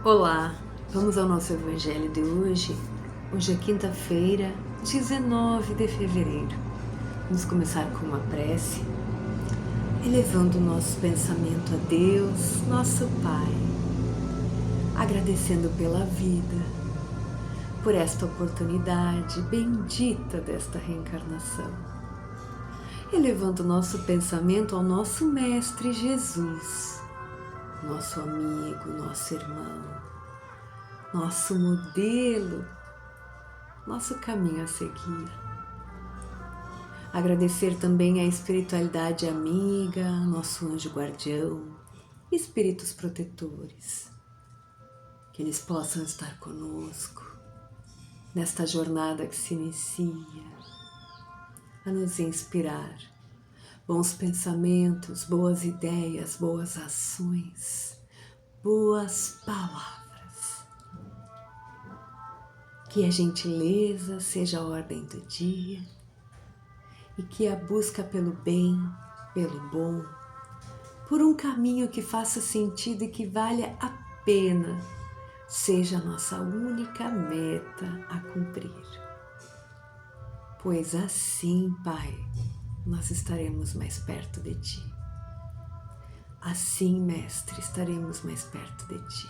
Olá, vamos ao nosso Evangelho de hoje. Hoje é quinta-feira, 19 de fevereiro. Vamos começar com uma prece, elevando o nosso pensamento a Deus, nosso Pai, agradecendo pela vida, por esta oportunidade bendita desta reencarnação, elevando o nosso pensamento ao nosso Mestre Jesus, nosso amigo, nosso irmão, nosso modelo, nosso caminho a seguir. Agradecer também a espiritualidade amiga, nosso anjo guardião, espíritos protetores, que eles possam estar conosco nesta jornada que se inicia, a nos inspirar bons pensamentos, boas ideias, boas ações, boas palavras. Que a gentileza seja a ordem do dia e que a busca pelo bem, pelo bom, por um caminho que faça sentido e que valha a pena, seja a nossa única meta a cumprir. Pois assim, Pai, nós estaremos mais perto de Ti. Assim, Mestre, estaremos mais perto de Ti.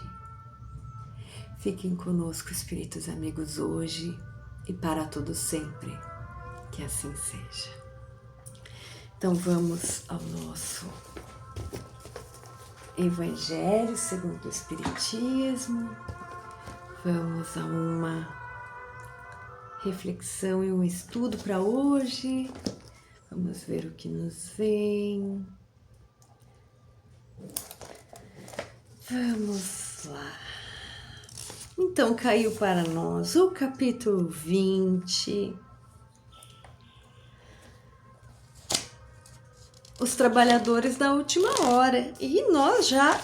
Fiquem conosco, espíritos amigos, hoje e para todo sempre, que assim seja. Então vamos ao nosso Evangelho segundo o Espiritismo. Vamos a uma reflexão e um estudo para hoje. Vamos ver o que nos vem. Vamos lá. Então, caiu para nós o capítulo 20. Os trabalhadores da última hora. E nós já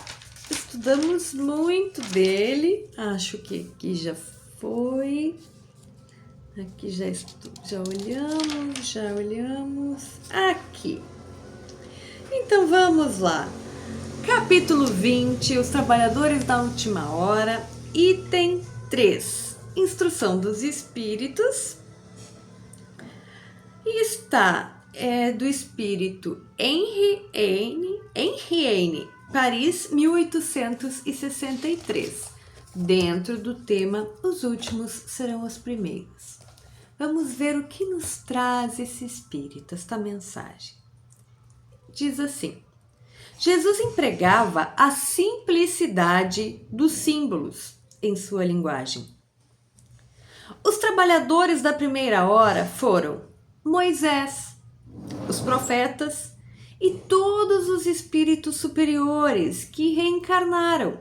estudamos muito dele. Acho que aqui já foi. Aqui já olhamos. Aqui. Então vamos lá. Capítulo 20, os trabalhadores da última hora, item 3, instrução dos espíritos. E está do espírito Henri Heine, Paris, 1863, dentro do tema Os últimos serão os primeiros. Vamos ver o que nos traz esse espírito, esta mensagem. Diz assim: Jesus empregava a simplicidade dos símbolos em sua linguagem. Os trabalhadores da primeira hora foram Moisés, os profetas e todos os espíritos superiores que reencarnaram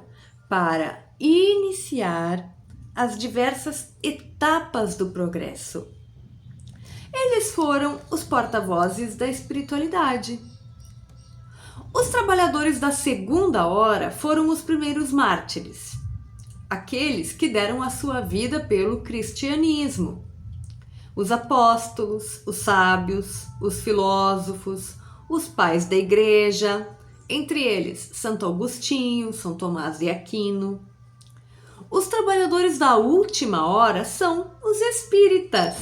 para iniciar as diversas etapas do progresso. Eles foram os porta-vozes da espiritualidade. Os trabalhadores da segunda hora foram os primeiros mártires, aqueles que deram a sua vida pelo cristianismo. Os apóstolos, os sábios, os filósofos, os pais da igreja, entre eles Santo Agostinho, São Tomás de Aquino. Os trabalhadores da última hora são os espíritas.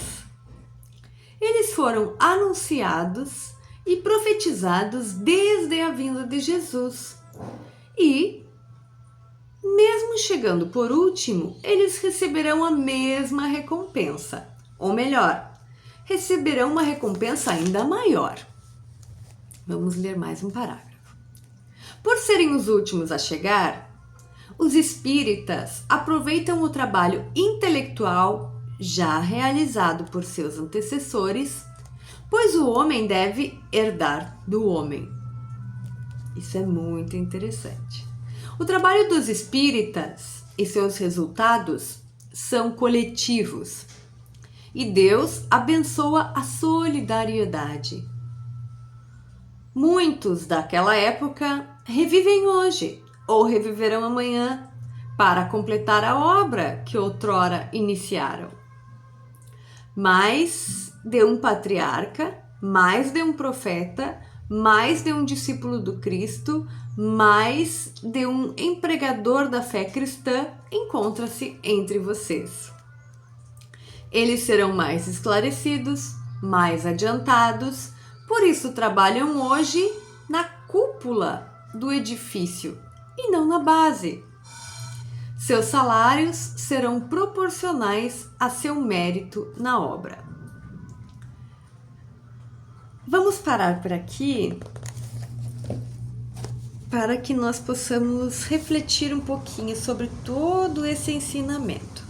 Eles foram anunciados e profetizados desde a vinda de Jesus. E, mesmo chegando por último, eles receberão a mesma recompensa. Ou melhor, receberão uma recompensa ainda maior. Vamos ler mais um parágrafo. Por serem os últimos a chegar, os espíritas aproveitam o trabalho intelectual já realizado por seus antecessores, pois o homem deve herdar do homem. Isso é muito interessante. O trabalho dos espíritas e seus resultados são coletivos, e Deus abençoa a solidariedade. Muitos daquela época revivem hoje ou reviverão amanhã para completar a obra que outrora iniciaram. Mais de um patriarca, mais de um profeta, mais de um discípulo do Cristo, mais de um empregador da fé cristã encontra-se entre vocês. Eles serão mais esclarecidos, mais adiantados, por isso trabalham hoje na cúpula do edifício e não na base. Seus salários serão proporcionais a seu mérito na obra. Vamos parar por aqui para que nós possamos refletir um pouquinho sobre todo esse ensinamento.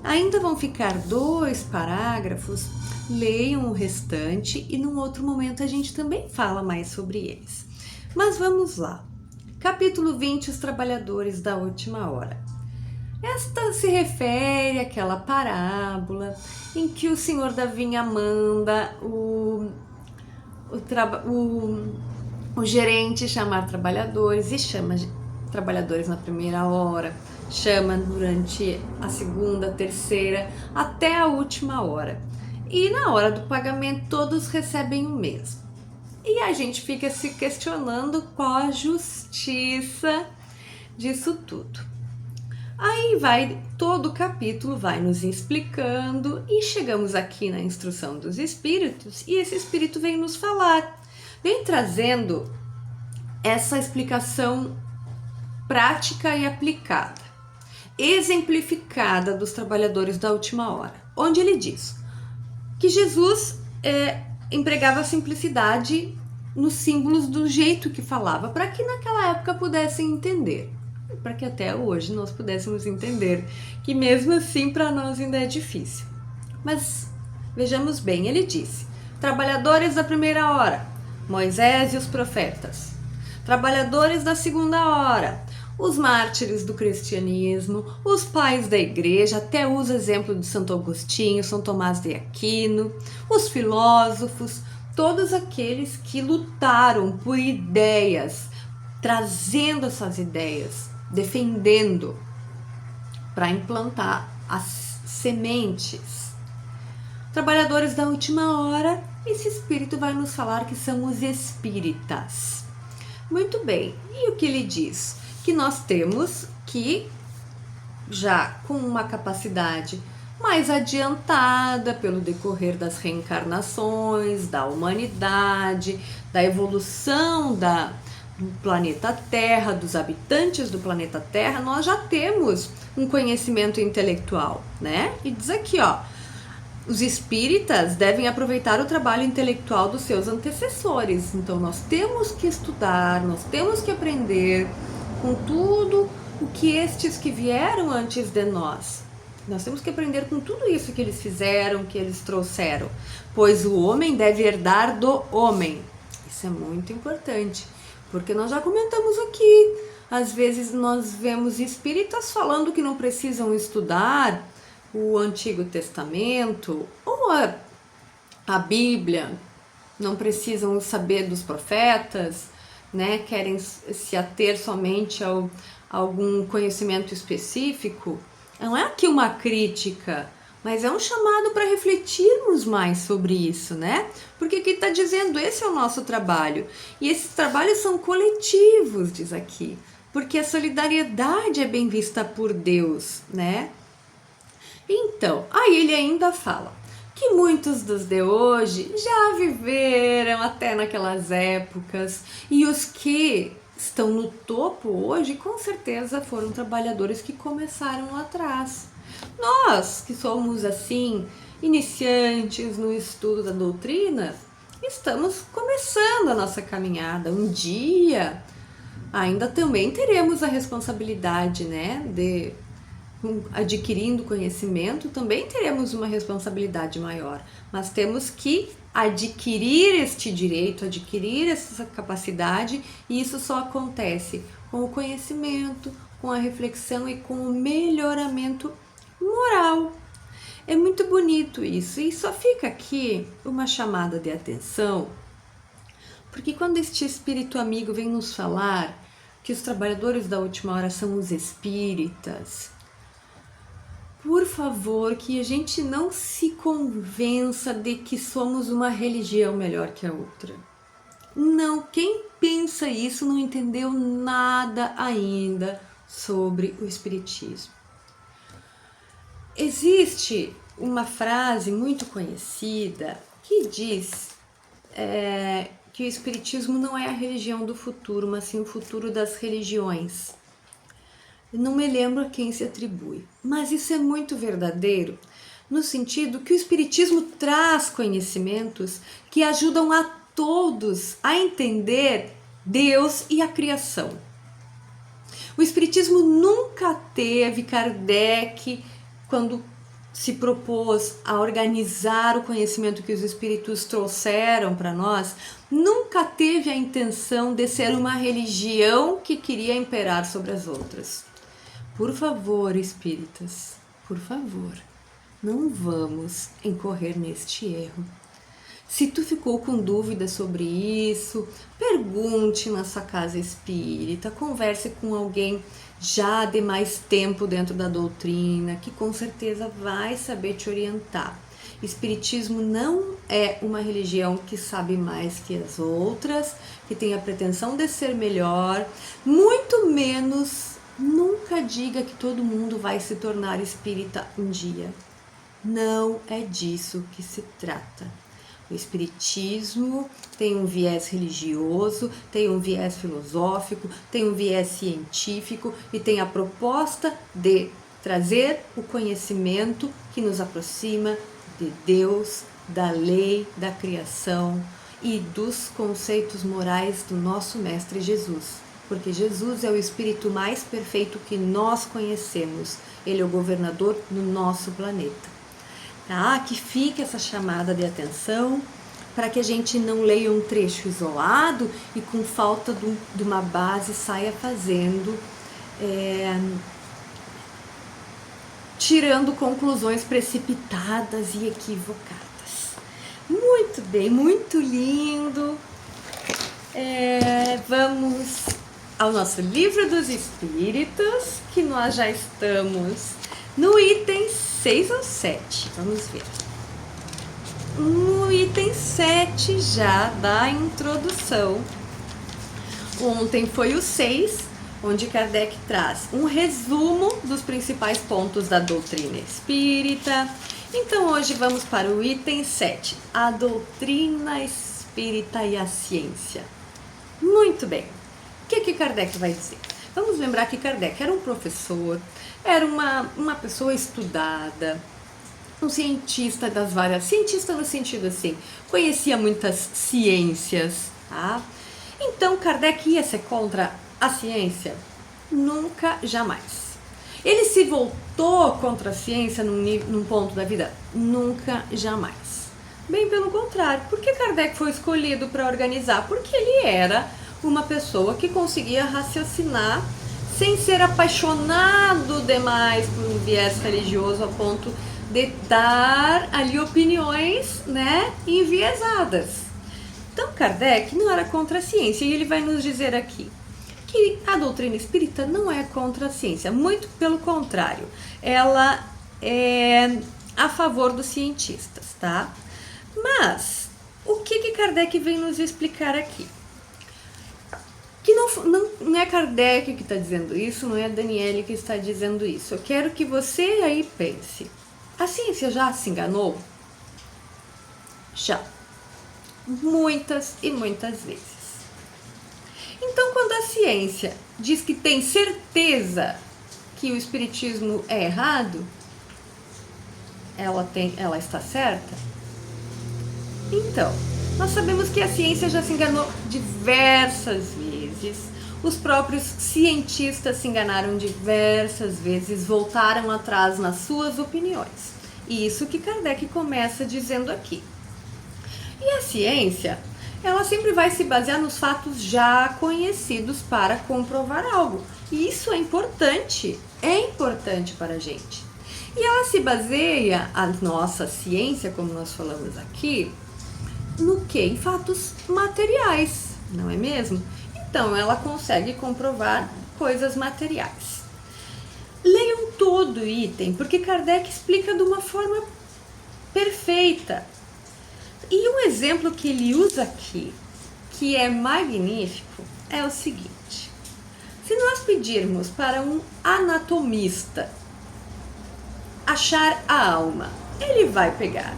Ainda vão ficar 2 parágrafos, leiam o restante e num outro momento a gente também fala mais sobre eles. Mas vamos lá. Capítulo 20, os trabalhadores da última hora. Esta se refere àquela parábola em que o senhor da vinha manda o gerente chamar trabalhadores e chama trabalhadores na primeira hora, chama durante a segunda, terceira, até a última hora. E na hora do pagamento todos recebem o mesmo. E a gente fica se questionando qual a justiça disso tudo. Aí todo o capítulo vai nos explicando e chegamos aqui na instrução dos espíritos e esse espírito vem nos falar, vem trazendo essa explicação prática e aplicada, exemplificada dos trabalhadores da última hora, onde ele diz que Jesus empregava a simplicidade nos símbolos do jeito que falava, para que naquela época pudessem entender, para que até hoje nós pudéssemos entender, que mesmo assim para nós ainda é difícil. Mas vejamos bem, ele disse: trabalhadores da primeira hora, Moisés e os profetas; trabalhadores da segunda hora, os mártires do cristianismo, os pais da igreja, até usa exemplo de Santo Agostinho, São Tomás de Aquino, os filósofos, todos aqueles que lutaram por ideias, trazendo essas ideias, defendendo para implantar as sementes. Trabalhadores da última hora, esse espírito vai nos falar que são os espíritas. Muito bem, e o que ele diz? Que nós temos que, já com uma capacidade mais adiantada pelo decorrer das reencarnações, da humanidade, da evolução do planeta Terra, dos habitantes do planeta Terra, nós já temos um conhecimento intelectual, né? E diz aqui, ó, os espíritas devem aproveitar o trabalho intelectual dos seus antecessores. Então nós temos que estudar, nós temos que aprender com tudo o que estes que vieram antes de nós. Nós temos que aprender com tudo isso que eles fizeram, que eles trouxeram. Pois o homem deve herdar do homem. Isso é muito importante, porque nós já comentamos aqui. Às vezes nós vemos espíritas falando que não precisam estudar o Antigo Testamento ou a Bíblia, não precisam saber dos profetas, né? Querem se ater somente a algum conhecimento específico. Não é aqui uma crítica, mas é um chamado para refletirmos mais sobre isso, né? Porque aqui está dizendo, esse é o nosso trabalho. E esses trabalhos são coletivos, diz aqui, porque a solidariedade é bem vista por Deus, né? Então, aí ele ainda fala que muitos dos de hoje já viveram até naquelas épocas, e os que estão no topo hoje com certeza foram trabalhadores que começaram lá atrás. Nós que somos assim iniciantes no estudo da doutrina, estamos começando a nossa caminhada. Um dia ainda também teremos a responsabilidade, né, de adquirindo conhecimento, também teremos uma responsabilidade maior, mas temos que adquirir este direito, adquirir essa capacidade, e isso só acontece com o conhecimento, com a reflexão e com o melhoramento moral. É muito bonito isso, e só fica aqui uma chamada de atenção, porque quando este espírito amigo vem nos falar que os trabalhadores da última hora são os espíritas, por favor, que a gente não se convença de que somos uma religião melhor que a outra. Não, quem pensa isso não entendeu nada ainda sobre o Espiritismo. Existe uma frase muito conhecida que diz que o Espiritismo não é a religião do futuro, mas sim o futuro das religiões. Não me lembro a quem se atribui, mas isso é muito verdadeiro, no sentido que o Espiritismo traz conhecimentos que ajudam a todos a entender Deus e a criação. O Espiritismo nunca teve Kardec, quando se propôs a organizar o conhecimento que os espíritos trouxeram para nós, nunca teve a intenção de ser uma religião que queria imperar sobre as outras. Por favor, espíritas, por favor, não vamos incorrer neste erro. Se tu ficou com dúvidas sobre isso, pergunte na sua casa espírita, converse com alguém já de mais tempo dentro da doutrina, que com certeza vai saber te orientar. Espiritismo não é uma religião que sabe mais que as outras, que tem a pretensão de ser melhor, muito menos nunca diga que todo mundo vai se tornar espírita um dia. Não é disso que se trata. O Espiritismo tem um viés religioso, tem um viés filosófico, tem um viés científico e tem a proposta de trazer o conhecimento que nos aproxima de Deus, da lei, da criação e dos conceitos morais do nosso Mestre Jesus. Porque Jesus é o Espírito mais perfeito que nós conhecemos. Ele é o governador do nosso planeta. Tá? Que fique essa chamada de atenção para que a gente não leia um trecho isolado e com falta de uma base saia fazendo, tirando conclusões precipitadas e equivocadas. Muito bem, muito lindo. Vamos ao nosso Livro dos Espíritos, que nós já estamos no item 6 ou 7, vamos ver. No item 7 já da introdução. Ontem foi o 6, onde Kardec traz um resumo dos principais pontos da doutrina espírita. Então hoje vamos para o item 7, a doutrina espírita e a ciência. Muito bem, o que Kardec vai dizer? Vamos lembrar que Kardec era um professor, era uma pessoa estudada, um cientista das várias... Cientista no sentido assim, conhecia muitas ciências, tá? Então Kardec ia ser contra a ciência? Nunca, jamais. Ele se voltou contra a ciência num ponto da vida? Nunca, jamais. Bem pelo contrário. Por que Kardec foi escolhido para organizar? Porque ele era uma pessoa que conseguia raciocinar sem ser apaixonado demais por um viés religioso a ponto de dar ali opiniões, né, enviesadas. Então Kardec não era contra a ciência e ele vai nos dizer aqui que a doutrina espírita não é contra a ciência, muito pelo contrário, ela é a favor dos cientistas, tá? Mas o que Kardec vem nos explicar aqui? Que não é Kardec que está dizendo isso, não é a Daniele que está dizendo isso. Eu quero que você aí pense. A ciência já se enganou? Já. Muitas e muitas vezes. Então, quando a ciência diz que tem certeza que o espiritismo é errado, ela está certa? Então, nós sabemos que a ciência já se enganou diversas vezes, os próprios cientistas se enganaram diversas vezes, voltaram atrás nas suas opiniões. E isso que Kardec começa dizendo aqui. E a ciência, ela sempre vai se basear nos fatos já conhecidos para comprovar algo. E isso é importante para a gente. E ela se baseia, a nossa ciência, como nós falamos aqui, no que? Em fatos materiais, não é mesmo? Então, ela consegue comprovar coisas materiais. Leiam todo o item, porque Kardec explica de uma forma perfeita. E um exemplo que ele usa aqui que é magnífico é o seguinte: se nós pedirmos para um anatomista achar a alma, ele vai pegar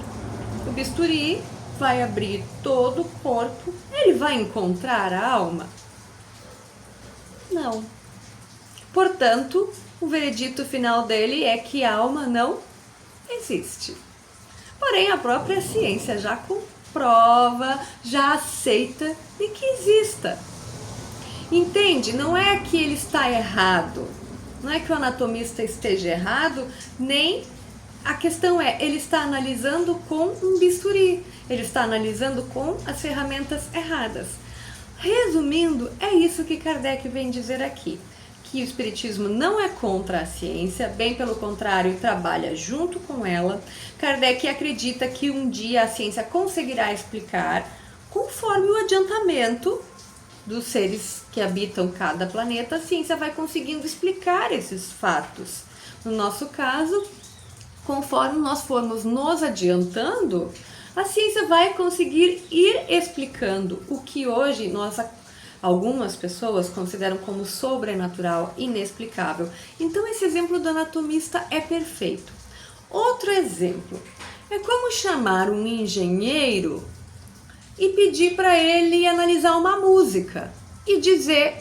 o bisturi, vai abrir todo o corpo, ele vai encontrar a alma? Não. Portanto, o veredito final dele é que a alma não existe. Porém, a própria ciência já comprova, já aceita de que exista. Entende? Não é que ele está errado, não é que o anatomista esteja errado, nem a questão é, ele está analisando com um bisturi, ele está analisando com as ferramentas erradas. Resumindo, é isso que Kardec vem dizer aqui, que o Espiritismo não é contra a ciência, bem pelo contrário, trabalha junto com ela. Kardec acredita que um dia a ciência conseguirá explicar, conforme o adiantamento dos seres que habitam cada planeta, a ciência vai conseguindo explicar esses fatos. No nosso caso, conforme nós formos nos adiantando, a ciência vai conseguir ir explicando o que hoje algumas pessoas consideram como sobrenatural, inexplicável. Então esse exemplo do anatomista é perfeito. Outro exemplo é como chamar um engenheiro e pedir para ele analisar uma música e dizer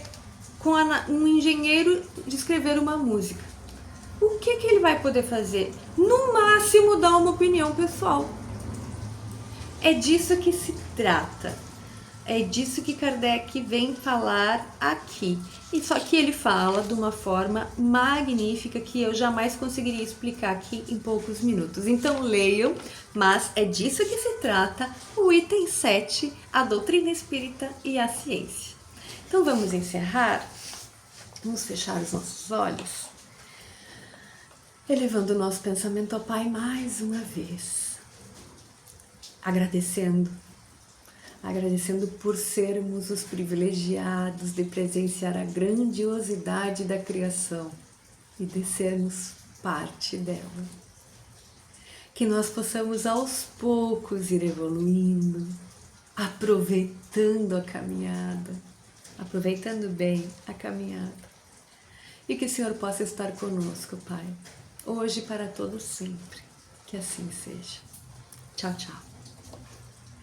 com um engenheiro descrever uma música. O que ele vai poder fazer? No máximo dar uma opinião pessoal. É disso que se trata. É disso que Kardec vem falar aqui. E só que ele fala de uma forma magnífica que eu jamais conseguiria explicar aqui em poucos minutos. Então leiam, mas é disso que se trata o item 7, a doutrina espírita e a ciência. Então vamos encerrar, vamos fechar os nossos olhos, elevando o nosso pensamento ao Pai mais uma vez, agradecendo por sermos os privilegiados de presenciar a grandiosidade da criação e de sermos parte dela. Que nós possamos aos poucos ir evoluindo, aproveitando a caminhada, aproveitando bem a caminhada. E que o Senhor possa estar conosco, Pai, hoje e para todo sempre. Que assim seja. Tchau, tchau.